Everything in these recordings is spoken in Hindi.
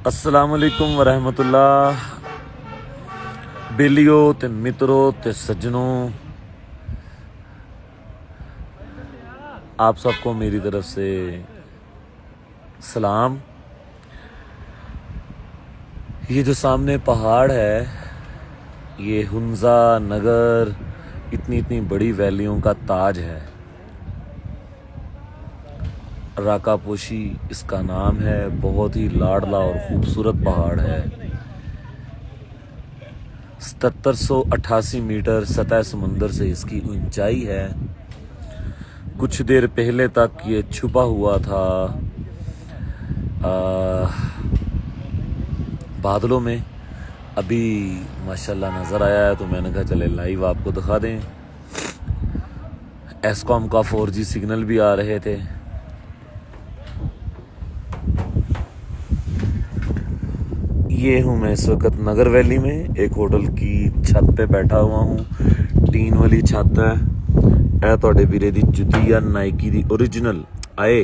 अस्सलामुअलैकुम वरहमतुल्लाह बेलियो ते मित्रों ते सज्जनों, आप सबको मेरी तरफ से सलाम। ये जो सामने पहाड़ है, ये हुंजा नगर इतनी इतनी बड़ी वैलियों का ताज है। राकापोशी इसका नाम है। बहुत ही लाडला और खूबसूरत पहाड़ है। 7788 मीटर सतह समुंदर से इसकी ऊंचाई है। कुछ देर पहले तक ये छुपा हुआ था बादलों में। अभी माशाल्लाह नज़र आया है तो मैंने कहा चले लाइव आपको दिखा दें। एस्कॉम का 4G सिग्नल भी आ रहे थे। ये हूँ मैं इस वक्त नगर वैली में, एक होटल की छत पे बैठा हुआ हूँ। टीन वाली छत है। ਇਹ ਤੁਹਾਡੇ ਵੀਰੇ ਦੀ ਜੁੱਤੀ ਆ ਨਾਈਕੀ ਦੀ ओरिजिनल आए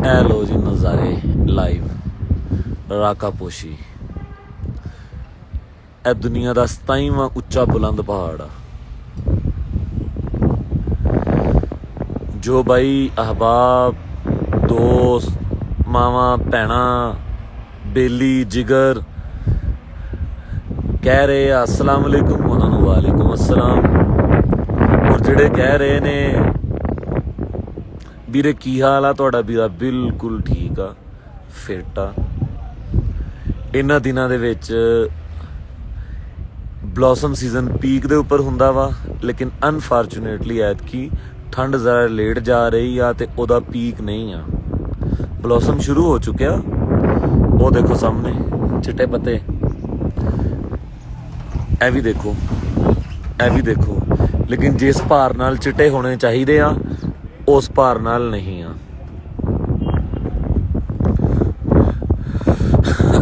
ए लो जी नज़ारे लाइव राकापोशी। ए दुनिया का 27वां उच्चा बुलंद पहाड़ आ। जो भाई अहबाब दोस्त मावा भैणा बेली जिगर कह रहे अस्सलाम वालेकुम, उन्होंने वालेकुम अस्सलाम। और जिहड़े कह रहे ने ਵੀਰੇ ਕੀ ਹਾਲ ਆ ਤੁਹਾਡਾ, ਵੀਰਾ ਬਿਲਕੁਲ ਠੀਕ ਆ, ਫਿੱਟ ਆ। ਇਹਨਾਂ ਦਿਨਾਂ ਦੇ ਵਿੱਚ ਬਲੌਸਮ ਸੀਜ਼ਨ ਪੀਕ ਦੇ ਉੱਪਰ ਹੁੰਦਾ ਵਾ, ਲੇਕਿਨ ਅਨਫੋਰਚੂਨੇਟਲੀ ਐਤਕੀ ਠੰਡ ਜ਼ਰਾ ਲੇਟ ਜਾ ਰਹੀ ਆ ਤੇ ਉਹਦਾ ਪੀਕ ਨਹੀਂ ਆ। ਬਲੌਸਮ ਸ਼ੁਰੂ ਹੋ ਚੁੱਕਿਆ, ਉਹ ਦੇਖੋ ਸਾਹਮਣੇ ਚਿੱਟੇ ਪੱਤੇ। ਇਹ ਵੀ ਦੇਖੋ, ਇਹ ਵੀ ਦੇਖੋ। ਲੇਕਿਨ ਜਿਸ ਭਾਰ ਨਾਲ ਚਿੱਟੇ ਹੋਣੇ ਚਾਹੀਦੇ ਆ ਉਸ ਭਾਰ ਨਾਲ ਨਹੀਂ ਆ।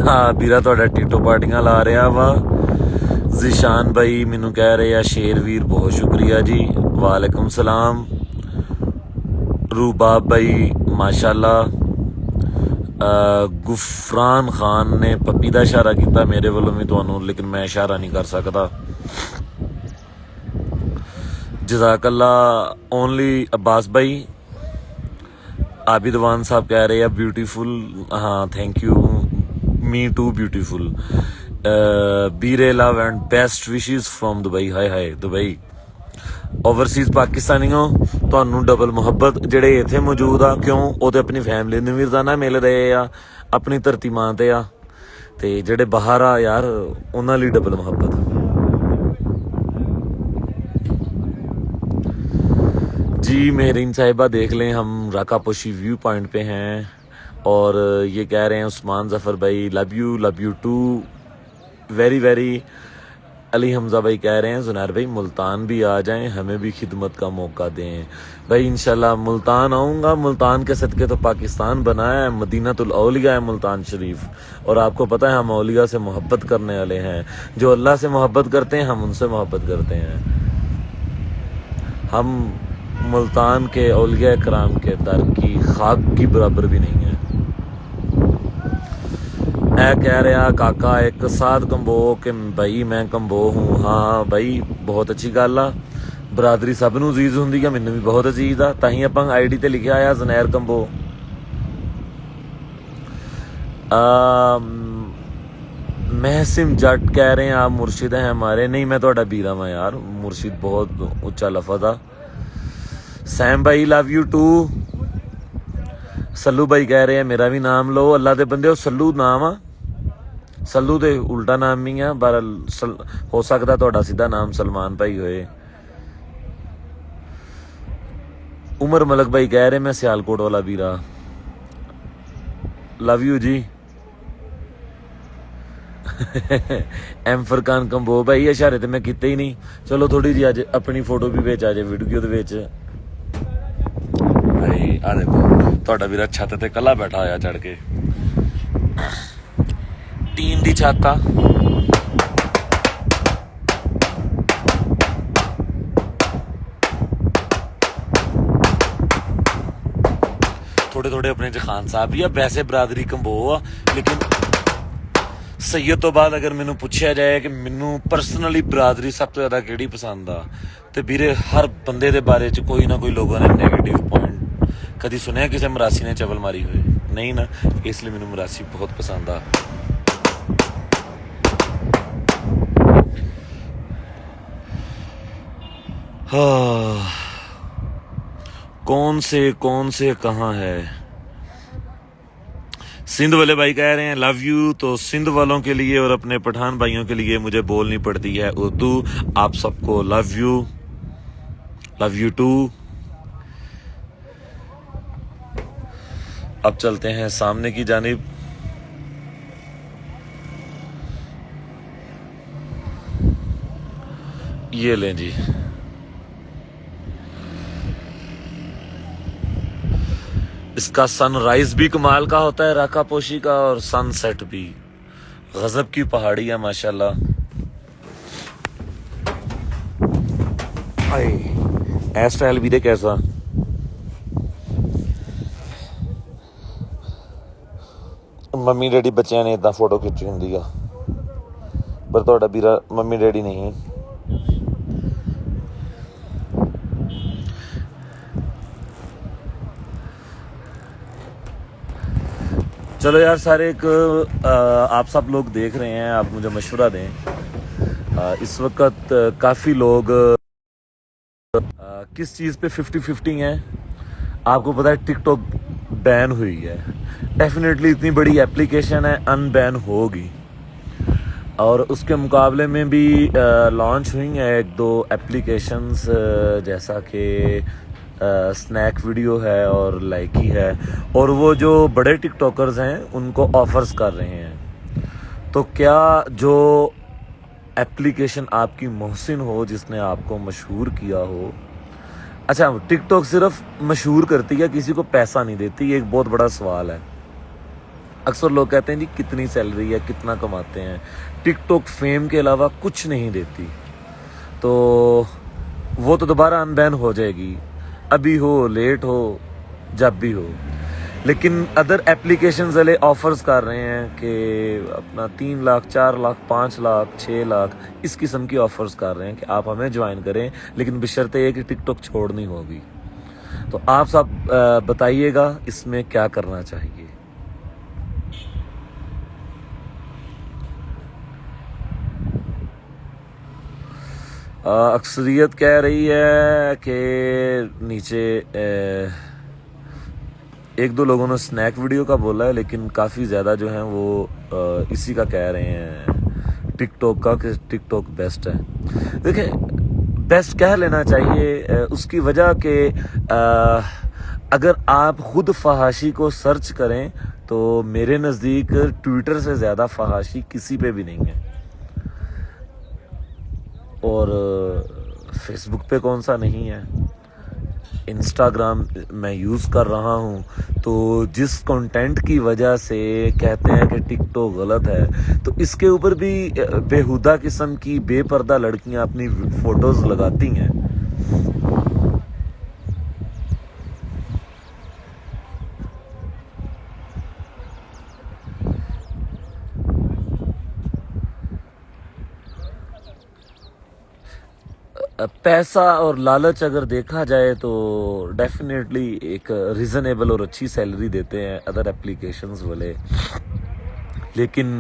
ਹਾਂ ਵੀਰਾ ਤੁਹਾਡਾ ਟੀਟੋ ਪਾਰਟੀਆਂ ਲਾ ਰਿਹਾ ਵਾ। ਜ਼ਿਸ਼ਾਨ ਭਾਈ ਮੈਨੂੰ ਕਹਿ ਰਹੇ ਆ ਸ਼ੇਰ ਵੀਰ ਬਹੁਤ ਸ਼ੁਕਰੀਆ ਜੀ, ਵਾਲੇਕੁਮ ਸਲਾਮ। रूबाब भाई माशाल्लाह। गुफरान खान ने पप्पी का इशारा किया मेरे वालों भी तुहानू, लेकिन मैं इशारा नहीं कर सकता। जज़ाकल्ला ओनली। अब्बास भाई आबिदवान साहब कह रहे हैं ब्यूटीफुल। हाँ thank you, me too beautiful. बीरे love and best wishes from Dubai. Hi hi Dubai. Overseas पाकिस्तानियों ਤੁਹਾਨੂੰ डबल मुहब्बत ਜਿਹੜੇ ਇੱਥੇ ਮੌਜੂਦ ਆ। ਕਿਉਂ ਉਹ ਤੇ ਆਪਣੀ ਫੈਮਿਲੀ ਨੂੰ ਵੀ ਰੋਜ਼ਾਨਾ ਮਿਲ ਰਹੇ ਆ, ਆਪਣੀ ਧਰਤੀ ਮਾਂ ਤੇ ਆ, ਤੇ ਜਿਹੜੇ ਬਾਹਰ ਆ यार ਉਹਨਾਂ ਲਈ डबल मुहब्बत। जी मेहरीन साहिबा देख लें, हम राकापोशी व्यू पॉइंट पे हैं और ये कह रहे हैं उस्मान ज़फ़र भाई love you too very very. Ali Hamza भाई कह रहे हैं जुनैर भाई मुल्तान भी आ जाएं, हमें भी खिदमत का मौका दें। भाई इंशाल्लाह मुल्तान आऊँगा। मुल्तान के सदक़े तो पाकिस्तान बना है, मदीनातुल औलिया है मुल्तान शरीफ। और आपको पता है हम औलिया से मोहब्बत करने वाले हैं। जो अल्लाह से मोहब्बत करते हैं हम उनसे मोहब्बत करते हैं। हम मुल्तान के औलिया कराम के दर की खाक की बराबर भी नहीं है। ऐ कह रहा काका एक साथ कंबो कि भाई मैं कंबो हूँ। हाँ भाई बहुत अच्छी गल आ। बरादरी सब नूं अजीज हुंदी आ, मैनूं भी बहुत अजीज आ। तां ही आपां ID ते लिखिआ आ ज़नैर कंबो। महसिम जट कह रहे हैं आप मुर्शिद हैं हमारे। नहीं मैं तुहाडा बीरा वां यार, मुर्शिद बहुत उच्चा लफज आ। सैम भाई लव यू टू। सल्लू भाई कह रहे हैं मेरा भी नाम लो। अल्लाह दे बंदे सल्लू नाम आ, सल्लू तो उल्टा नाम ही है। बहरहाल हो सकता तुहाडा सीधा नाम सलमान भाई होए। उमर मलक भाई कह रहे मैं सियालकोट वाला बीरा। Love you ji. M Furqan Kamboh भाई इशारे तो मैं किते ही नहीं। चलो थोड़ी जी अज अपनी फोटो भी बेच आ जाए वीडियो दे विच। भाई आ देखो तुहाडा वीरा छत ते कला बैठा होया चढ़ के। टीन दी छत आ। थोड़े थोड़े अपने च खान साहब भी आ वैसे बरादरी कंबो आ लेकिन सैयद तो बाद अगर मैनू पूछा जाए कि मैनू परसनली बरादरी सब तो ज़्यादा केड़ी पसंद आ तो वीरे हर बंदे दे बारे च कोई ना कोई लोगों ने नेगेटिव पॉइंट कभी सुनिया किसी मरासी ने चवल मारी हुई नहीं ना इसलिए मैनू मरासी बहुत पसंद आ हाँ कौन से कहाँ है सिंध वाले भाई कह रहे हैं लव यू तो सिंध वालों के लिए और अपने पठान भाइयों के लिए मुझे बोलनी पड़ती है उर्दू आप सबको लव यू टू अब चलते हैं सामने की जानिब ये लें जी इसका सनराइज भी कमाल का होता है राका पोशी का और सनसेट भी गजब की पहाड़ी है माशाल्लाह ए स्टाइल भी दे कैसा मम्मी डैडी बच्चों ने इदा फोटो खिंची होंगी पर तुहाडा वीरा मम्मी डैडी नहीं चलो यार सारे एक आप सब लोग देख रहे हैं आप मुझे मशवरा दें इस वक्त काफ़ी लोग किस चीज़ पे 50-50 हैं आपको पता है टिकटॉक बैन हुई है डेफिनेटली इतनी बड़ी एप्लीकेशन है अनबैन होगी और उसके मुकाबले में भी लॉन्च हुई हैं एक दो एप्लीकेशंस जैसा कि स्नैक वीडियो है और लाइकी है और वो जो बड़े टिकटॉकर्स हैं उनको ऑफर्स कर रहे हैं तो क्या जो एप्लीकेशन आपकी मोहसिन हो जिसने आपको मशहूर किया हो अच्छा टिकटॉक सिर्फ मशहूर करती है किसी को पैसा नहीं देती ये एक बहुत बड़ा सवाल है अक्सर लोग कहते हैं जी कितनी सैलरी है कितना कमाते हैं टिकटॉक फेम के अलावा कुछ नहीं देती तो वो तो दोबारा अनबैन हो जाएगी अभी हो लेट हो जब भी हो लेकिन अदर एप्लीकेशंस वाले ऑफर्स कर रहे हैं कि अपना 3 लाख 4 लाख 5 लाख 6 लाख इस किस्म की ऑफर्स कर रहे हैं कि आप हमें ज्वाइन करें लेकिन बशर्ते ये कि टिकटॉक छोड़नी होगी तो आप सब बताइएगा इसमें क्या करना चाहिए अक्सरियत कह रही है कि नीचे एक दो लोगों ने स्नैक वीडियो का बोला है लेकिन काफ़ी ज़्यादा जो है वो इसी का कह रहे हैं टिकटॉक का कि टिकटॉक बेस्ट है देखिए बेस्ट कह लेना चाहिए उसकी वजह कि अगर आप खुद फहाशी को सर्च करें तो मेरे नज़दीक ट्विटर से ज़्यादा फहाशी किसी पे भी नहीं है और फेसबुक पे कौन सा नहीं है इंस्टाग्राम मैं यूज़ कर रहा हूँ तो जिस कंटेंट की वजह से कहते हैं कि टिकटॉक गलत है तो इसके ऊपर भी बेहुदा किस्म की बेपर्दा लड़कियां अपनी फ़ोटोज़ लगाती हैं पैसा और लालच अगर देखा जाए तो डेफिनेटली एक रीज़नेबल और अच्छी सैलरी देते हैं अदर एप्लीकेशंस वाले लेकिन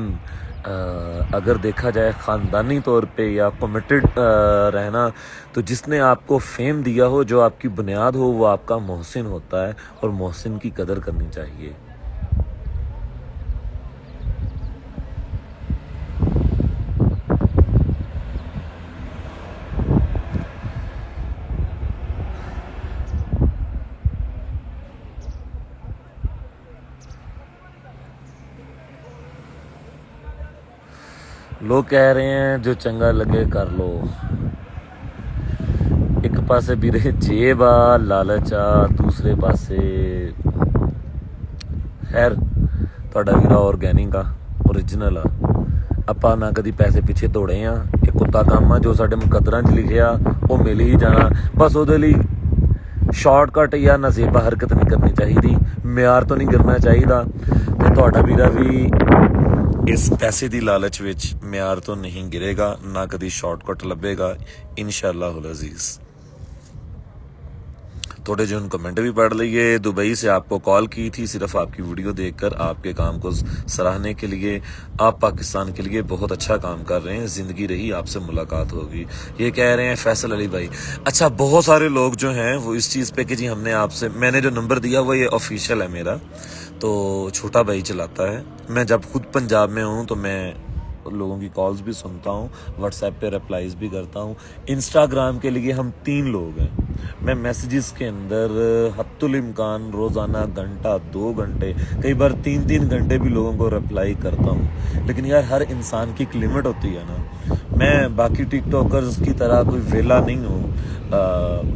अगर देखा जाए ख़ानदानी तौर पे या कमिटेड रहना तो जिसने आपको फेम दिया हो जो आपकी बुनियाद हो वो आपका मोहसिन होता है और मोहसिन की कदर करनी चाहिए लोग कह रहे हैं जो चंगा लगे कर लो एक पासे ਵੀਰੇ जेब आ लालच आ दूसरे पासे खैर ਤੁਹਾਡਾ ਵੀਰਾ ਆਰਗੈਨਿਕ ਆ ओरिजिनल ਆ ਆਪਾਂ ਨਾ ਕਦੀ ਪੈਸੇ ਪਿੱਛੇ ਦੌੜੇ ਆ ਇਹ ਕੁੱਤਾ ਕੰਮ ਆ ਜੋ ਸਾਡੇ ਮੁਕੱਦਰਾਂ 'ਚ ਲਿਖਿਆ ਉਹ ਮਿਲ ਹੀ ਜਾਣਾ ਬਸ ਉਹਦੇ ਲਈ शॉर्टकट या नज़ेबा हरकत नहीं करनी चाहिए, म्यार तो नहीं करना चाहिए। तो तुहाडा वीरा भी इस पैसे की लालच विच म्यार तो नहीं गिरेगा, ना कभी शॉर्टकट लभेगा इंशाअल्लाह अजीज़। थोड़े जो कमेंट भी पढ़ लिए। दुबई से आपको कॉल की थी सिर्फ आपकी वीडियो देखकर, आपके काम को सराहने के लिए। आप पाकिस्तान के लिए बहुत अच्छा काम कर रहे हैं, ज़िंदगी रही आपसे मुलाकात होगी, ये कह रहे हैं फैसल अली भाई। अच्छा, बहुत सारे लोग जो हैं वो इस चीज़ पे कि जी हमने आपसे, मैंने जो नंबर दिया वो ये ऑफिशियल है मेरा, तो छोटा भाई चलाता है। मैं जब खुद पंजाब में हूँ तो मैं लोगों की कॉल्स भी सुनता हूँ, व्हाट्सएप पे रिप्लाईज भी करता हूँ। इंस्टाग्राम के लिए हम 3 लोग हैं। मैं मैसेजेस के अंदर हत्तुल इम्कान रोज़ाना घंटा 2 घंटे, कई बार 3-3 घंटे भी लोगों को रिप्लाई करता हूँ। लेकिन यार हर इंसान की एक लिमिट होती है ना। मैं बाकी टिकटॉकर्स की तरह कोई वेला नहीं हूँ,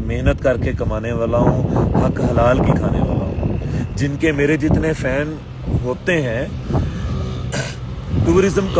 मेहनत करके कमाने वाला हूँ, हक हलाल की खाने वाला हूँ। जिनके मेरे जितने फ़ैन होते हैं, टूरिज्म कंपनी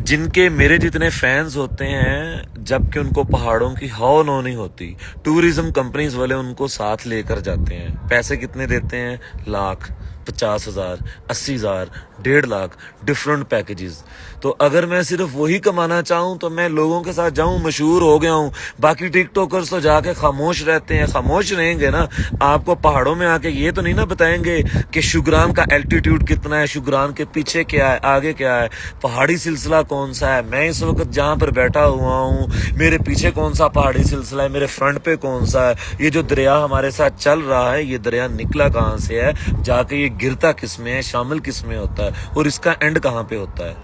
जिनके मेरे जितने फैंस होते हैं, जबकि उनको पहाड़ों की हवा नो नहीं होती, टूरिज्म कंपनीज वाले उनको साथ लेकर जाते हैं। पैसे कितने देते हैं? Lakh, 50,000, 80,000, 1.5 lakh, different packages. तो अगर मैं सिर्फ वही कमाना चाहूँ तो मैं लोगों के साथ जाऊँ, मशहूर हो गया हूँ। बाकी टिकटॉकर्स तो जाके खामोश रहते हैं। खामोश रहेंगे ना, आपको पहाड़ों में आके ये तो नहीं ना बताएंगे कि शुगरान का एल्टीट्यूड कितना है, शुगरान के पीछे क्या है, आगे क्या है, पहाड़ी सिलसिला कौन सा है, मैं इस वक्त जहाँ पर बैठा हुआ हूँ मेरे पीछे कौन सा पहाड़ी सिलसिला है, मेरे फ्रंट पे कौन सा है, ये जो दरिया हमारे साथ चल रहा है ये दरिया निकला कहाँ से है, जाके ये गिरता किस में है, शामिल किस में होता है, और इसका एंड कहाँ पे होता है।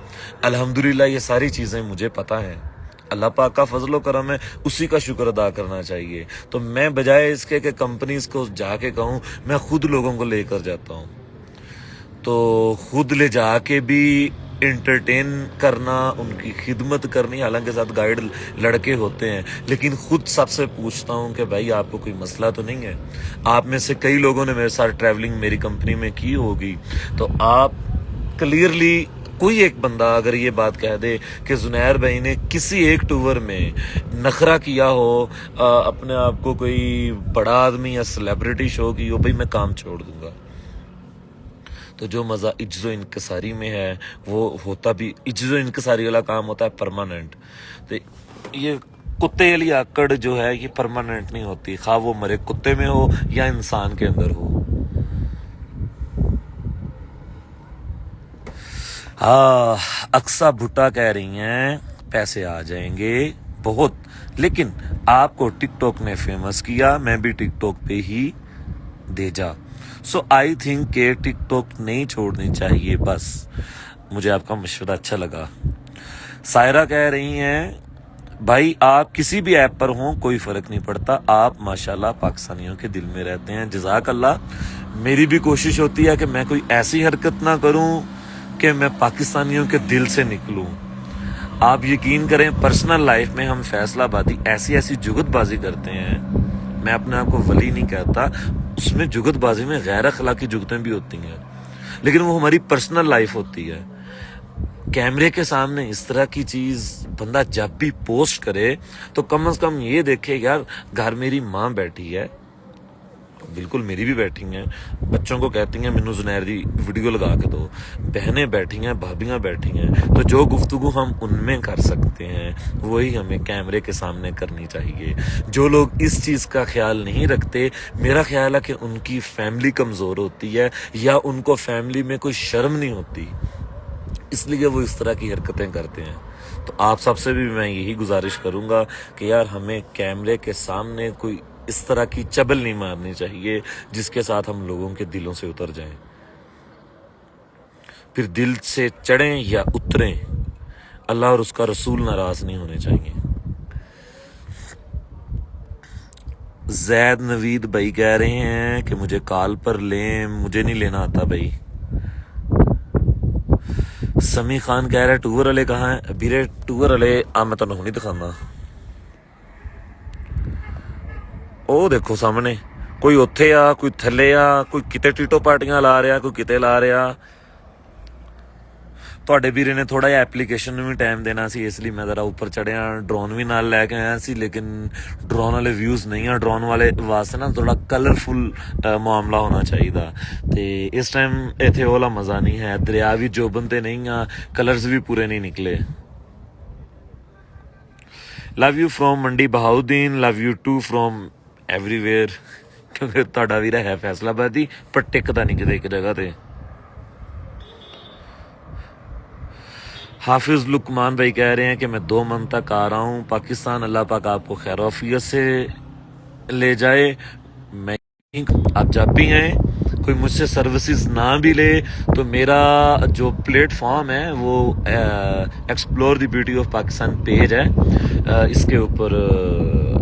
अल्हम्दुलिल्लाह ये सारी चीज़ें मुझे पता है। अल्लाह पाक का फजलो करम है, उसी का शुक्र अदा करना चाहिए। तो मैं बजाय इसके कि कंपनीज को जाके कहूँ, मैं खुद लोगों को लेकर जाता हूँ। तो खुद ले जाके भी इंटरटेन करना, उनकी खिदमत करनी, हालांकि साथ गाइड लड़के होते हैं, लेकिन खुद सबसे पूछता हूं कि भाई आपको कोई मसला तो नहीं है। आप में से कई लोगों ने मेरे साथ ट्रैवलिंग मेरी कंपनी में की होगी, तो आप क्लियरली कोई एक बंदा अगर ये बात कह दे कि जुनैर भाई ने किसी एक टूर में नखरा किया हो, अपने आप को कोई बड़ा आदमी या सेलिब्रिटी शो की हो, भाई मैं काम छोड़ दूंगा। तो जो मज़ा इज्जो इनकसारी में है वो होता भी, इज्जो इनकसारी वाला काम होता है परमानेंट। तो ये कुत्ते वाली आकड़ जो है ये परमानेंट नहीं होती, खा वो मरे कुत्ते में हो या इंसान के अंदर हो। हाँ, अक्सा भुट्टा कह रही हैं पैसे आ जाएंगे बहुत, लेकिन आपको टिकटॉक ने फेमस किया, मैं भी टिकटॉक पे ही भेजा। सो आई थिंक के टिकटॉक नहीं छोड़नी चाहिए बस। मुझे आपका मशवरा अच्छा लगा। सायरा कह रही हैं भाई आप किसी भी ऐप पर हों कोई फ़र्क नहीं पड़ता, आप माशाल्लाह पाकिस्तानियों के दिल में रहते हैं। जज़ाक अल्लाह। मेरी भी कोशिश होती है कि मैं कोई ऐसी हरकत ना करूं कि मैं पाकिस्तानियों के दिल से निकलूं। आप यकीन करें, पर्सनल लाइफ में हम फैसलाबादी ऐसी ऐसी जुगतबाजी करते हैं, मैं अपने आप को वली नहीं कहता, उसमें जुगतबाजी में गैर अखलाकी जुगतें भी होती हैं, लेकिन वो हमारी पर्सनल लाइफ होती है। कैमरे के सामने इस तरह की चीज़ बंदा जब भी पोस्ट करे तो कम से कम ये देखे यार घर मेरी माँ बैठी है, बिल्कुल मेरी भी बैठी हैं, बच्चों को कहती हैं मैनू जुनैर दी वीडियो लगा के दो, बहनें बैठी हैं, भाभियाँ बैठी हैं, तो जो गुफ्तगू हम उनमें कर सकते हैं वही हमें कैमरे के सामने करनी चाहिए। जो लोग इस चीज़ का ख्याल नहीं रखते, मेरा ख्याल है कि उनकी फैमिली कमज़ोर होती है या उनको फैमिली में कोई शर्म नहीं होती, इसलिए वो इस तरह की हरकतें करते हैं। तो आप सबसे भी मैं यही गुजारिश करूँगा कि यार हमें कैमरे के सामने कोई इस तरह की चबल नहीं मारनी चाहिए जिसके साथ हम लोगों के दिलों से उतर जाएं। फिर दिल से चढ़ें या उतरें, अल्लाह और उसका रसूल नाराज नहीं होने चाहिए। जैद नवीद भाई कह रहे हैं कि मुझे कॉल पर लें, मुझे नहीं लेना आता भाई। समी खान कह रहा है टूर वाले कहाँ है? बीरे टूर वाले आ मैं तुहानू नहीं दिखाना, ਉਹ ਦੇਖੋ ਸਾਹਮਣੇ, ਕੋਈ ਉੱਥੇ ਆ, ਕੋਈ ਥੱਲੇ ਆ, ਕੋਈ ਕਿਤੇ ਟੀਟੋ ਪਾਰਟੀਆਂ ਲਾ ਰਿਹਾ, ਕੋਈ ਕਿਤੇ ਲਾ ਰਿਹਾ। ਤੁਹਾਡੇ ਵੀਰੇ ਨੇ ਥੋੜਾ ਜਿਹਾ ਐਪਲੀਕੇਸ਼ਨ ਨੂੰ ਵੀ ਟਾਈਮ ਦੇਣਾ ਸੀ, ਇਸ ਲਈ ਮੈਂ ਜ਼ਰਾ ਉੱਪਰ ਚੜਿਆ। ਡਰੋਨ ਵੀ ਨਾਲ ਲੈ ਕੇ ਆਇਆ ਸੀ, ਲੇਕਿਨ ਡਰੋਨ ਵਾਲੇ ਵਿਊਜ਼ ਨਹੀਂ ਆ। ਡਰੋਨ ਵਾਲੇ ਵਾਸਤੇ ਨਾ ਥੋੜਾ ਕਲਰਫੁਲ ਮਾਮਲਾ ਹੋਣਾ ਚਾਹੀਦਾ, ਤੇ ਇਸ ਟਾਈਮ ਇੱਥੇ ਉਹ ਵਾਲਾ ਮਜ਼ਾ ਨਹੀਂ ਹੈ। ਦਰਿਆ ਵੀ ਜੋਬਨ ਤੇ ਨਹੀਂ ਆ, ਕਲਰਸ ਵੀ ਪੂਰੇ ਨਹੀਂ ਨਿਕਲੇ। ਲਵ you from Mandi Bahauddin, love you too from everywhere, ਕਿਉਂਕਿ ਤੁਹਾਡਾ ਵੀਰਾ ਹੈ ਫੈਸਲਾਬਾਦੀ ਪਰ ਟਿਕਦਾ ਨਹੀਂ ਕਿਤੇ ਇੱਕ ਜਗ੍ਹਾ ਤੇ। हाफिज लुकमान भाई कह रहे हैं कि मैं 2 मंथ तक आ रहा हूँ पाकिस्तान, अल्लाह पाक आपको खैरौफियत से ले जाए। मैं आप जब भी हैं कोई मुझसे सर्विसेज ना भी ले तो मेरा जो प्लेटफॉर्म है वो explore the beauty of Pakistan page है, इसके ऊपर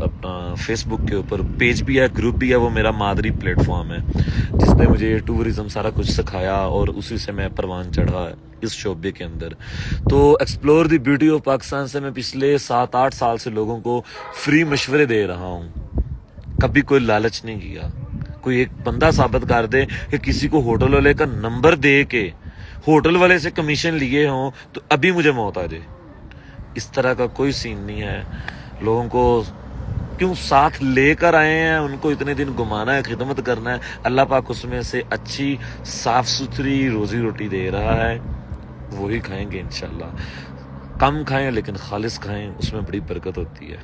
अपना फेसबुक के ऊपर पेज भी है, ग्रुप भी है, वो मेरा मादरी प्लेटफॉर्म है जिसने मुझे टूरिज्म सारा कुछ सिखाया और उसी से मैं परवान चढ़ा इस शोबे के अंदर। तो explore the beauty of Pakistan से मैं पिछले 7-8 साल से लोगों को फ्री मशवरे दे रहा हूँ, कभी कोई लालच नहीं किया। कोई एक बंदा साबित कर दे कि किसी को होटल वाले का नंबर दे के होटल वाले से कमीशन लिए हों तो अभी मुझे मौत आ जाए, इस तरह का कोई सीन नहीं है। लोगों को क्यों साथ लेकर आए हैं, उनको इतने दिन घुमाना है, खिदमत करना है। अल्लाह पाक उसमें से अच्छी साफ सुथरी रोजी रोटी दे रहा है, वही खाएंगे इंशाल्लाह। कम खाएं लेकिन खालिस खाएं, उसमें बड़ी बरकत होती है।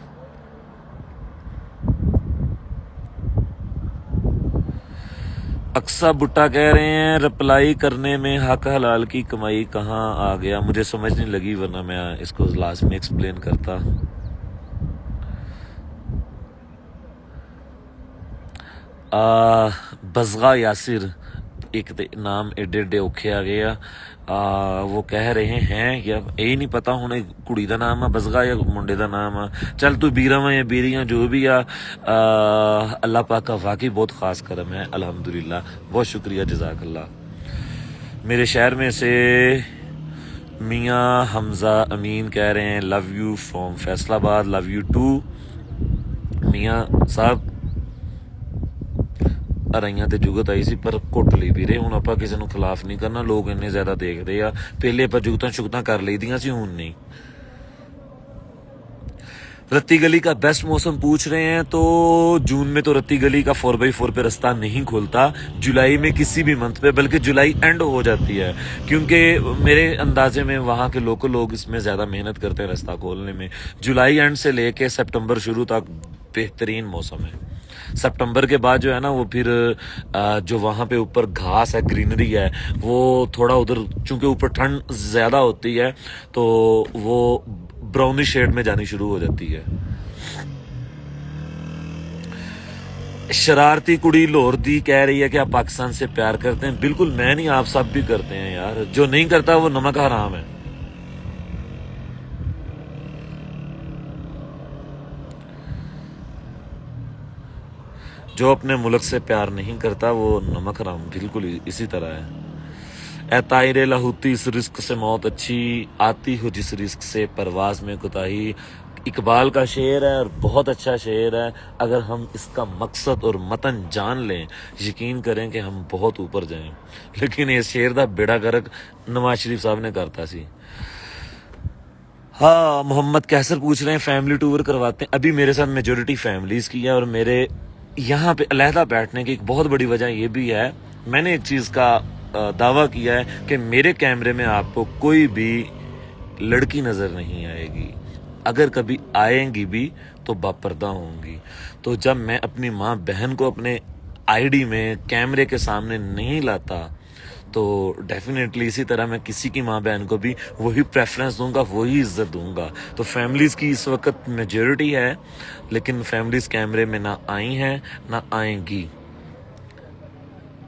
अक्सा बुट्टा कह रहे हैं रिप्लाई करने में हक हलाल की कमाई कहाँ आ गया, मुझे समझ नहीं लगी, वरना मैं इसको लास्ट में एक्सप्लेन करता। बज़गा यासिर एक नाम एडे एडे औखे आ गए वो कह रहे हैं या यही नहीं पता हुणे कुड़ी दा नाम है बज़गा या मुंडे दा नाम है। चल तू बीरा या बीरियां जो भी अल्लाह पाक का वाकई बहुत ख़ास करम है, अल्हम्दुलिल्लाह, बहुत शुक्रिया, जज़ाकल्लाह। मेरे शहर में से मियाँ हमज़ा अमीन कह रहे हैं love you from Faisalabad, love you too. मियाँ साहब ਅਰਾਈਆਂ ਤੇ ਜੁਗਤ ਆਈ ਸੀ ਪਰ ਘੁੱਟ ਲਈ ਵੀਰੇ, ਹੁਣ ਆਪਾਂ ਕਿਸੇ ਨੂੰ ਖਿਲਾਫ ਨਹੀਂ ਕਰਨਾ, ਲੋਕ ਇੰਨੇ ਜ਼ਿਆਦਾ ਦੇਖਦੇ ਆ। ਪਹਿਲੇ ਆਪਾਂ ਜੁਗਤਾਂ ਸ਼ੁਗਤਾਂ ਕਰ ਲਈਦੀਆਂ ਸੀ, ਹੁਣ नहीं। रत्ती गली का बेस्ट मौसम पूछ रहे हैं तो जून में तो रत्ती गली का 4x4 पे रास्ता नहीं खुलता, जुलाई में किसी भी मंथ पे, बल्कि जुलाई एंड हो जाती है, क्योंकि मेरे अंदाजे में वहाँ के लोकल लोग इसमें ज़्यादा मेहनत करते हैं रास्ता खोलने में। जुलाई एंड से लेके सितंबर शुरू तक बेहतरीन मौसम है। सितंबर के बाद जो है ना वो फिर जो वहाँ पे ऊपर घास है, ग्रीनरी है, वो थोड़ा उधर चूंकि ऊपर ठंड ज़्यादा होती है तो वो ब्राउनी शेड में जानी शुरू हो जाती है। शरारती कुड़ी लाहौर दी कह रही है कि आप पाकिस्तान से प्यार करते हैं। बिल्कुल मैं नहीं, आप सब भी करते हैं यार, जो नहीं करता वो नमक हराम है। जो अपने मुल्क से प्यार नहीं करता वो नमक हराम बिल्कुल इसी तरह है। ए ताहिर लाहौती, इस रिस्क से मौत अच्छी आती हो जिस रिस्क से परवाज में कोताही, इकबाल का शेर है और बहुत अच्छा शेर है। अगर हम इसका मकसद और मतन जान लें, यकीन करें कि हम बहुत ऊपर जाएं। लेकिन इस शेर का बेड़ा गर्क नवाज शरीफ साहब ने करता सी। हाँ, मोहम्मद कैसर पूछ रहे हैं फैमिली टूर करवाते हैं। अभी मेरे साथ मेजोरिटी फैमिलीज की है और मेरे यहाँ पे अलहदा बैठने की एक बहुत बड़ी वजह ये भी है, मैंने एक चीज़ का दावा किया है कि मेरे कैमरे में आपको कोई भी लड़की नज़र नहीं आएगी, अगर कभी आएंगी भी तो बापर्दा होंगी। तो जब मैं अपनी माँ बहन को अपने आईडी में कैमरे के सामने नहीं लाता तो डेफिनेटली इसी तरह मैं किसी की माँ बहन को भी वही प्रेफरेंस दूंगा, वही इज्जत दूंगा। तो फैमिलीज़ की इस वक्त मेजॉरिटी है, लेकिन फैमिलीज़ कैमरे में ना आई हैं ना आएंगी।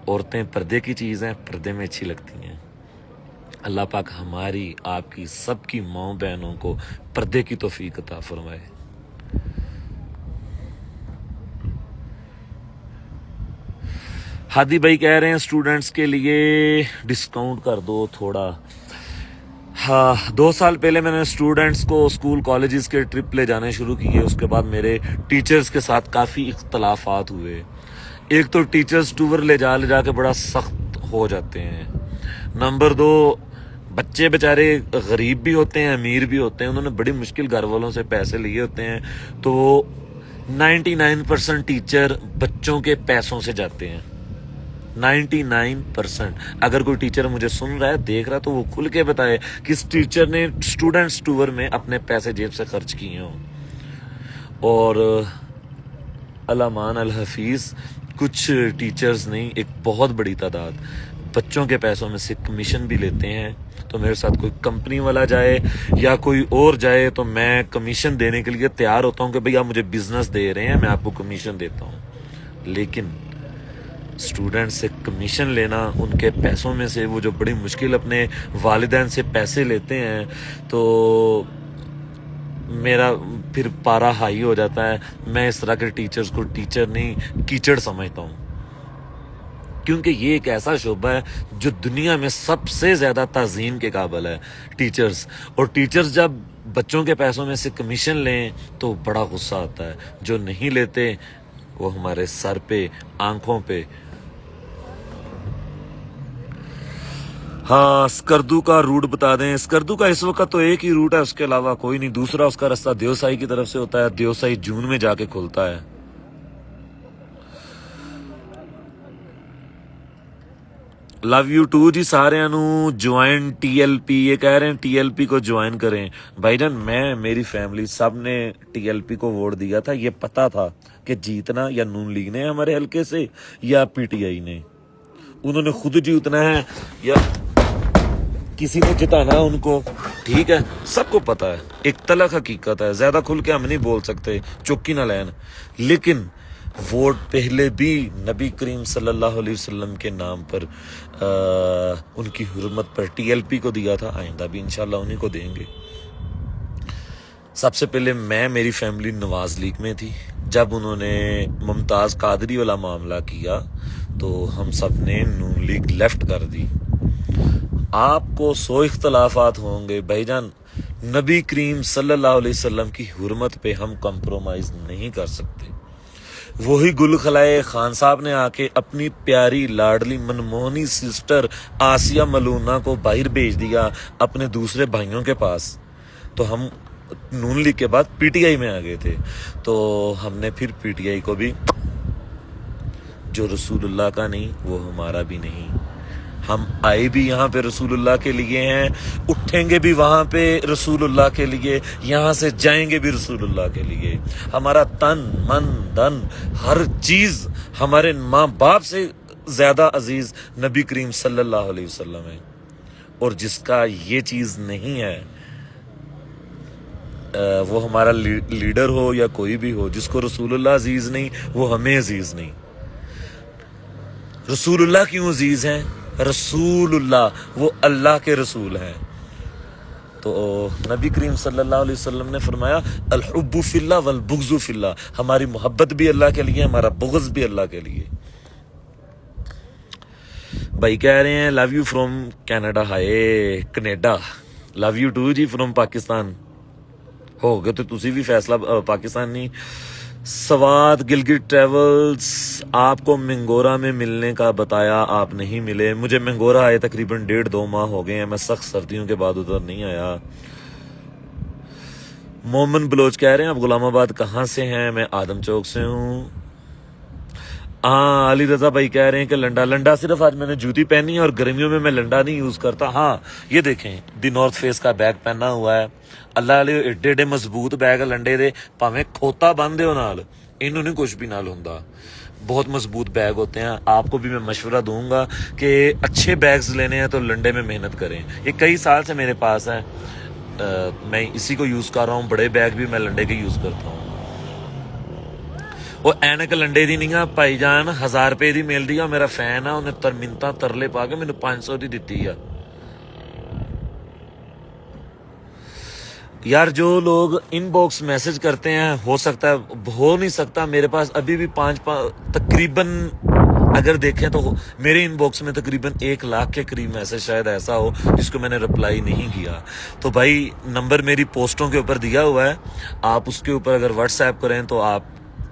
औरतें पर्दे की चीज़ हैं, पर्दे में अच्छी लगती हैं। अल्लाह पाक हमारी, आपकी, सबकी माँ बहनों को पर्दे की तौफीक अता फरमाए। हादी भाई कह रहे हैं स्टूडेंट्स के लिए डिस्काउंट कर दो थोड़ा। हाँ, 2 साल पहले मैंने स्टूडेंट्स को स्कूल कॉलेजेस के ट्रिप ले जाने शुरू किए। उसके बाद मेरे टीचर्स के साथ काफ़ी इख्तलाफात हुए। एक तो टीचर्स टूर ले जा के बड़ा सख्त हो जाते हैं। नंबर 2, बच्चे बेचारे गरीब भी होते हैं, अमीर भी होते हैं, उन्होंने बड़ी मुश्किल घर वालों से पैसे लिए होते हैं, तो 99% टीचर बच्चों के पैसों से जाते हैं। 99%। अगर कोई टीचर मुझे सुन रहा है, देख रहा है, तो वो खुल के बताए किस टीचर ने स्टूडेंट्स टूर में अपने पैसे जेब से खर्च किए हों। और अलामान अल हफीज, कुछ टीचर्स नहीं, एक बहुत बड़ी तादाद बच्चों के पैसों में से कमीशन भी लेते हैं। तो मेरे साथ कोई कंपनी वाला जाए या कोई और जाए तो मैं कमीशन देने के लिए तैयार होता हूँ कि भैया मुझे बिजनेस दे रहे हैं, मैं आपको कमीशन देता हूँ। लेकिन स्टूडेंट से कमीशन लेना, उनके पैसों में से, वो जो बड़ी मुश्किल अपने वालिदैन से पैसे लेते हैं, तो मेरा फिर पारा हाई हो जाता है। मैं इस तरह के टीचर्स को टीचर नहीं, कीचड़ समझता हूँ, क्योंकि ये एक ऐसा शोबा है जो दुनिया में सबसे ज्यादा ताज़ीम के काबिल है, टीचर्स। और टीचर्स जब बच्चों के पैसों में से कमीशन लें तो बड़ा गुस्सा आता है। जो नहीं लेते वो हमारे सर पे, आंखों पे। हाँ, स्कर्दू का रूट बता दें। स्कर्दू का इस वक्त तो एक ही रूट है, उसके अलावा कोई नहीं। दूसरा उसका रास्ता देवसाई की तरफ से होता है, देवसाई जून में जाके खुलता है। लव यू टू जी सारिਆਂ ਨੂੰ ज्वाइन TLP। ये कह रहे हैं TLP को ज्वाइन करें। भाईजान, मेरी फैमिली सब ने TLP को वोट दिया था। ये पता था कि जीतना या नून लीग ने हमारे हल्के से या PTI ने। उन्होंने खुद जीतना है या किसी ने जिताना उनको, ठीक है, सबको पता है। एक तलक हकीकत है, ज्यादा खुल के हम नहीं बोल सकते, चौकी ना लैन। लेकिन वोट पहले भी नबी करीम सल्लल्लाहु अलैहि वसल्लम के नाम पर, उनकी हुर्मत पर TLP को दिया था, आइंदा भी इंशाल्लाह उन्हीं को देंगे। सबसे पहले मेरी फैमिली नवाज लीग में थी। जब उन्होंने मुमताज कादरी वाला मामला किया तो हम सब ने नून लीग लेफ्ट कर दी। आपको 100 इख्तलाफात होंगे भाईजान, नबी करीम सल्लल्लाहु अलैहि वसल्लम की हुर्मत पे हम कंप्रोमाइज नहीं कर सकते। वही गुल खलाए खान साहब ने आके अपनी प्यारी लाडली मनमोहनी सिस्टर आसिया मलूना को बाहर भेज दिया अपने दूसरे भाइयों के पास। तो हम नून लीग के बाद PTI में आ गए थे। तो हमने फिर PTI को भी, जो रसूलुल्लाह का नहीं वो हमारा भी नहीं। हम आए भी यहाँ पे रसूलुल्लाह के लिए हैं, उठेंगे भी वहाँ पे रसूलुल्लाह के लिए, यहाँ से जाएंगे भी रसूलुल्लाह के लिए। हमारा तन मन धन हर चीज हमारे माँ बाप से ज्यादा अजीज नबी करीम सल्लल्लाहु अलैहि वसल्लम है। और जिसका ये चीज नहीं है, वो हमारा लीडर हो या कोई भी हो, जिसको रसूलुल्लाह अजीज नहीं वो हमें अजीज नहीं। रसूलुल्लाह क्यों अजीज हैं? रसूलुल्लाह वो अल्लाह के रसूल हैं। तो नबी करीम सल्लल्लाहु अलैहि वसल्लम ने फरमाया अल हुब्बु फिल्लाह वल बुग़्ज़ु फिल्लाह, हमारी मोहब्बत भी अल्लाह के लिए, हमारा बुग़्ज़ भी अल्लाह के लिए। भाई कह रहे हैं love you from Canada. Hi Canada, love you too ji from Pakistan. हो गए तो तुसी भी फैसला पाकिस्तानी। सवाद गिलगिट ट्रेवल्स, आपको मंगोरा में मिलने का बताया, आप नहीं मिले। मुझे मंगोरा आए तकरीबन 1.5-2 माह हो गए हैं, मैं सख्त सर्दियों के बाद उधर नहीं आया। मोमन बलोच कह रहे हैं आप गुलामाबाद कहाँ से हैं? मैं आदम चौक से हूँ। हाँ, अली रजा भाई कह रहे हैं कि लंडा सिर्फ आज मैंने जूती पहनी है और गर्मियों में मैं लंडा नहीं यूज करता। हाँ, ये देखें दी नॉर्थ फेस का बैग पहना हुआ है। अल्लाह अली एडे एडे मजबूत बैग लंडे दे, भावें खोता बंद हो नाल, इन्हों नहीं कुछ भी नाल होंदा। बहुत मजबूत बैग होते हैं। आपको भी मैं मशवरा दूंगा कि अच्छे बैग्स लेने हैं तो लंडे में मेहनत करें। ये कई साल से मेरे पास है, मैं इसी को यूज कर रहा हूँ। बड़े बैग भी मैं लंडे के यूज करता हूँ। वो ऐनक लंडे दी नहीं भाईजान, 1000 रुपए की मिलती है। मेरा फैन है, उन्हें मिन्नतां तरले पा के मैंने 500 की दी है। यार जो लोग इनबॉक्स मैसेज करते हैं, हो सकता है, हो नहीं सकता, मेरे पास अभी भी 5 तकरीबन, अगर देखें तो मेरे इनबॉक्स में तकरीबन 1 लाख के करीब मैसेज शायद ऐसा हो जिसको मैंने रिप्लाई नहीं किया। तो भाई नंबर मेरी पोस्टों के ऊपर दिया हुआ है, आप उसके ऊपर अगर व्हाट्सएप करें तो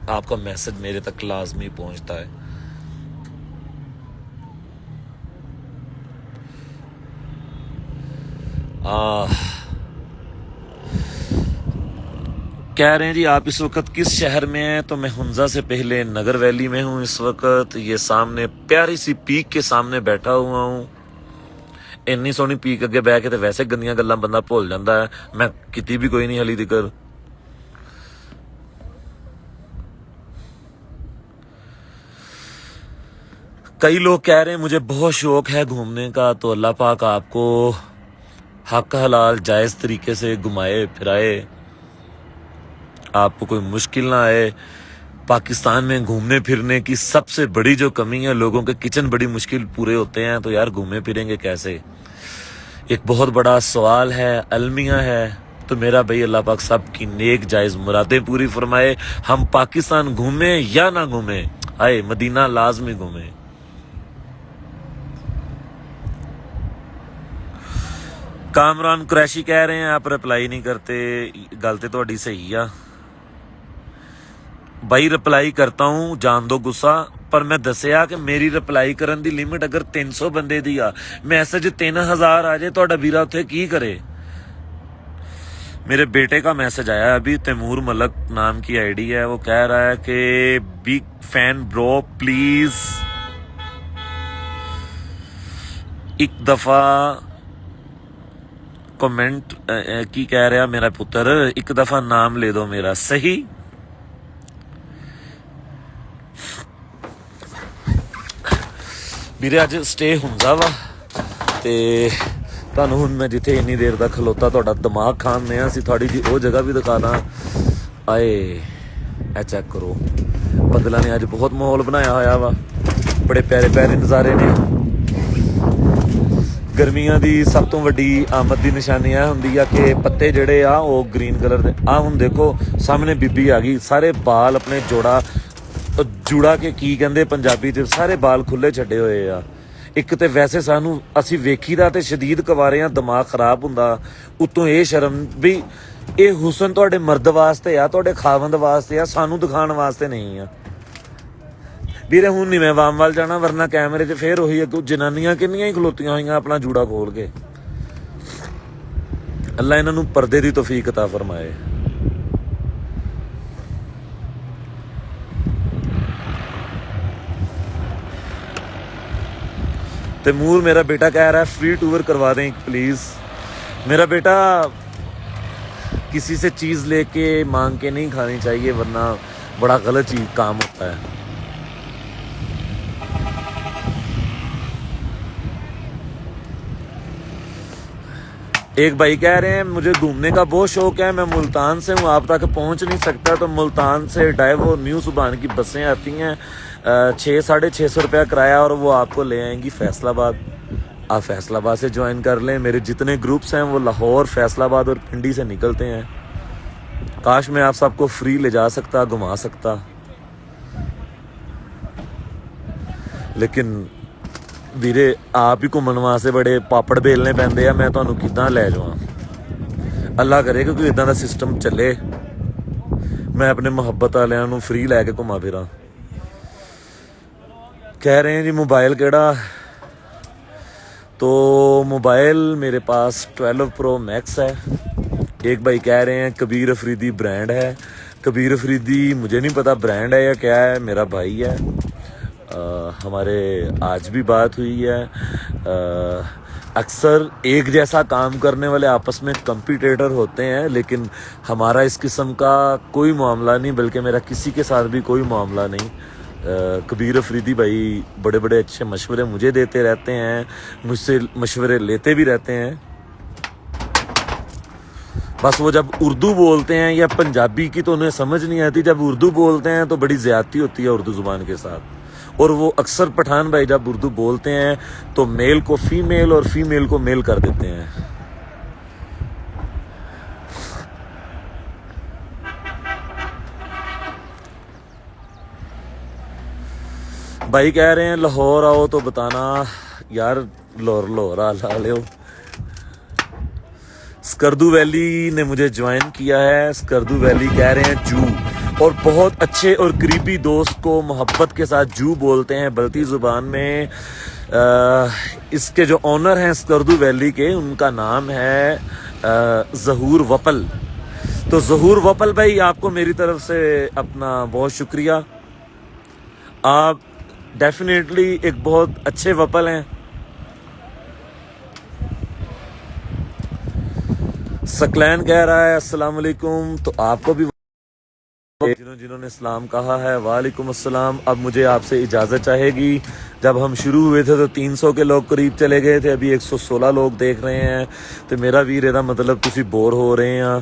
आपका मैसेज मेरे तक लाजमी पहुंचता है। आ, कह रहे हैं जी आप इस वक्त किस शहर में हैं? तो मैं हुंजा से पहले नगर वैली में हूँ इस वक्त। ये सामने प्यारी सी पीक के सामने बैठा हुआ हूँ। इन्नी सोहनी पीक अगे बह के तो वैसे गंदियां गल्लां बंदा भुल जाता है। मैं किती भी कोई नहीं हली दिकर। कई लोग कह रहे हैं मुझे बहुत शौक है घूमने का, तो अल्लाह पाक आपको हक हलाल जायज़ तरीके से घुमाए फिराए, आपको कोई मुश्किल ना आए। पाकिस्तान में घूमने फिरने की सबसे बड़ी जो कमी है, लोगों के किचन बड़ी मुश्किल पूरे होते हैं, तो यार घूमे फिरेंगे कैसे? एक बहुत बड़ा सवाल है, अलमिया है। तो मेरा भाई अल्लाह पाक सब की नेक जायज़ मुरादें पूरी फरमाए। हम पाकिस्तान घूमे या ना घूमे, आए मदीना लाजमी घूमे। कामरान कुरैशी कह रहे हैं आप रिप्लाई नहीं करते। गल तो तुहाडी सही आ भाई, रिप्लाई करता हूं, जान दो गुस्सा। पर मैं दसिया कि मेरी रिप्लाई करन दी लिमिट अगर 300 बंदे दी आ, मैसेज 3000 आ जाए, तुहाडा वीरा उत्थे की करे? मेरे बेटे का मैसेज आया अभी, तैमूर मलक नाम की आईडी है, वो कह रहा है कि बिग फैन ब्रो प्लीज एक दफा कमेंट की कह रहा मेरा पुत्र, एक दफा नाम ले दो मेरा। सही ਵੀਰੇ ਅੱਜ ਸਟੇ ਹੁੰਦਾ ਵਾ ਤੇ ਤੁਹਾਨੂੰ ਹੁਣ ਮੈਂ ਜਿੱਥੇ ਇੰਨੀ ਦੇਰ ਦਾ ਖਲੋਤਾ ਤੁਹਾਡਾ ਦਿਮਾਗ ਖਾਣੇ ਆ, ਅਸੀਂ ਥੋੜੀ ਜੀ ਉਹ ਜਗ੍ਹਾ ਵੀ ਦਿਖਾਣਾ। ਆਏ ਇਹ ਚੈੱਕ ਕਰੋ, ਬੱਦਲਾਂ ਨੇ ਅੱਜ ਬਹੁਤ ਮਾਹੌਲ ਬਣਾਇਆ ਹੋਇਆ ਵਾ, ਬੜੇ ਪਿਆਰੇ ਪਿਆਰੇ ਨਜ਼ਾਰੇ ਨੇ। ਗਰਮੀਆਂ ਦੀ ਸਭ ਤੋਂ ਵੱਡੀ ਆਮਦ ਦੀ ਨਿਸ਼ਾਨੀ ਇਹ ਹੁੰਦੀ ਆ ਕਿ ਪੱਤੇ ਜਿਹੜੇ ਆ ਉਹ ਗ੍ਰੀਨ ਕਲਰ ਦੇ ਆ। ਹੁਣ ਦੇਖੋ ਸਾਹਮਣੇ ਬੀਬੀ ਆ ਗਈ, ਸਾਰੇ ਬਾਲ ਆਪਣੇ ਜੁੜਾ ਕੇ ਕੀ ਕਹਿੰਦੇ ਪੰਜਾਬੀ 'ਚ, ਸਾਰੇ ਬਾਲ ਖੁੱਲੇ ਛੱਡੇ ਹੋਏ ਆ। ਇੱਕ ਤੇ ਵੈਸੇ ਸਾਨੂੰ ਅਸੀਂ ਵੇਖੀਦਾ ਤੇ ਸ਼ਦੀਦ ਕੁਆਰੇ ਆ, ਦਿਮਾਗ ਖਰਾਬ ਹੁੰਦਾ, ਉਤੋਂ ਇਹ ਸ਼ਰਮ ਵੀ ਇਹ ਹੁਸਨ ਤੁਹਾਡੇ ਮਰਦ ਵਾਸਤੇ ਆ, ਤੁਹਾਡੇ ਖਾਵੰਦ ਵਾਸਤੇ ਆ, ਸਾਨੂੰ ਦਿਖਾਉਣ ਵਾਸਤੇ ਨਹੀਂ ਆ। ਵੀਰੇ ਹੁਣ ਨਹੀਂ ਮੈਂ ਵਾਮ ਵੱਲ ਜਾਣਾ, ਵਰਨਾ ਕੈਮਰੇ 'ਚ ਫੇਰ ਉਹੀ ਅੱਗੋਂ ਜਨਾਨੀਆਂ ਕਿੰਨੀਆਂ ਹੀ ਖਲੋਤੀਆਂ ਹੋਈਆਂ ਆਪਣਾ ਜੂੜਾ ਖੋਲ ਕੇ। ਅੱਲਾ ਇਹਨਾਂ ਨੂੰ ਪਰਦੇ ਦੀ ਤੌਫੀਕ ਅਤਾ ਫਰਮਾਏ। तैमूर मेरा बेटा कह रहा है फ्री टूर करवा दें प्लीज़। मेरा बेटा किसी से चीज़ लेके मांग के नहीं खानी चाहिए, वरना बड़ा गलत चीज़ काम होता है। एक भाई कह रहे हैं मुझे घूमने का बहुत शौक है, मैं मुल्तान से हूँ, आप तक पहुँच नहीं सकता, तो मुल्तान से डाइव और न्यू सुबहान की बसें आती हैं, 600-650 रुपया किराया, और वो आपको ले आएंगी फैसलाबाद। आप फैसलाबाद से ज्वाइन कर लें। मेरे जितने ग्रुप्स हैं वो लाहौर, फैसलाबाद और पिंडी से निकलते हैं। काश मैं आप सबको फ्री ले जा सकता, घुमा सकता, लेकिन ਵੀਰੇ ਆਪ ਹੀ ਘੁੰਮਣ ਵਾਸਤੇ ਬੜੇ ਪਾਪੜ ਬੇਲਨੇ ਪੈਂਦੇ ਆ, ਮੈਂ ਤੁਹਾਨੂੰ ਕਿੱਦਾਂ ਲੈ ਜਾਵਾਂ? ਅੱਲਾ ਕਰੇ ਕਿ ਕੋਈ ਇਦਾਂ ਦਾ ਸਿਸਟਮ ਚੱਲੇ, मैं अपने ਮੁਹੱਬਤ ਵਾਲਿਆਂ ਨੂੰ फ्री ਲੈ ਕੇ ਘੁੰਮਾ ਫਿਰਾਂ। कह रहे हैं जी मोबाइल केड़ा? तो मोबाइल मेरे पास 12 Pro Max है। एक भाई कह रहे हैं कबीर अफरीदी ब्रांड है। कबीर अफरीदी मुझे नहीं पता ब्रांड है या क्या है, मेरा भाई है। हमारे आज भी बात हुई है। अक्सर एक जैसा काम करने वाले आपस में कंपटीटर होते हैं, लेकिन हमारा इस किस्म का कोई मामला नहीं, बल्कि मेरा किसी के साथ भी कोई मामला नहीं। कबीर अफरीदी भाई बड़े बड़े अच्छे मशवरे मुझे देते रहते हैं, मुझसे मशवरे लेते भी रहते हैं। बस वो जब उर्दू बोलते हैं या पंजाबी की तो उन्हें समझ नहीं आती, जब उर्दू बोलते हैं तो बड़ी ज़्यादती होती है उर्दू ज़ुबान के साथ। और वो अक्सर पठान भाई जब उर्दू बोलते हैं तो मेल को फीमेल और फीमेल को मेल कर देते हैं। भाई कह रहे हैं लाहौर आओ तो बताना। यार लाहौर ला लो। स्कर्दू वैली ने मुझे ज्वाइन किया है। स्कर्दू वैली कह रहे हैं जू, और बहुत अच्छे और करीबी दोस्त को मोहब्बत के साथ जू बोलते हैं बल्ती ज़ुबान में। इसके जो ऑनर हैं स्कर्दू वैली के, उनका नाम है ज़हूर वपल। तो ज़हूर वपल भाई, आपको मेरी तरफ से अपना बहुत शुक्रिया। आप डेफिनेटली एक बहुत अच्छे वपल हैं। सकलैन कह रहा है अस्सलाम वालेकुम, तो आपको भी जिन्होंने इस्लाम कहा है वालेकुम अस्सलाम। अब मुझे आपसे इजाज़त चाहेगी। जब हम शुरू हुए थे तो 300 के लोग करीब चले गए थे, अभी 116 लोग देख रहे हैं। तो मेरा वीर ਇਹਦਾ मतलब तुसी बोर हो रहे हैं।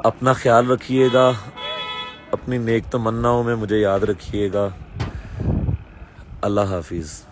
अपना ख्याल रखिएगा, अपनी नेक तमन्नाओं में मुझे याद रखिएगा। अल्लाह हाफिज़।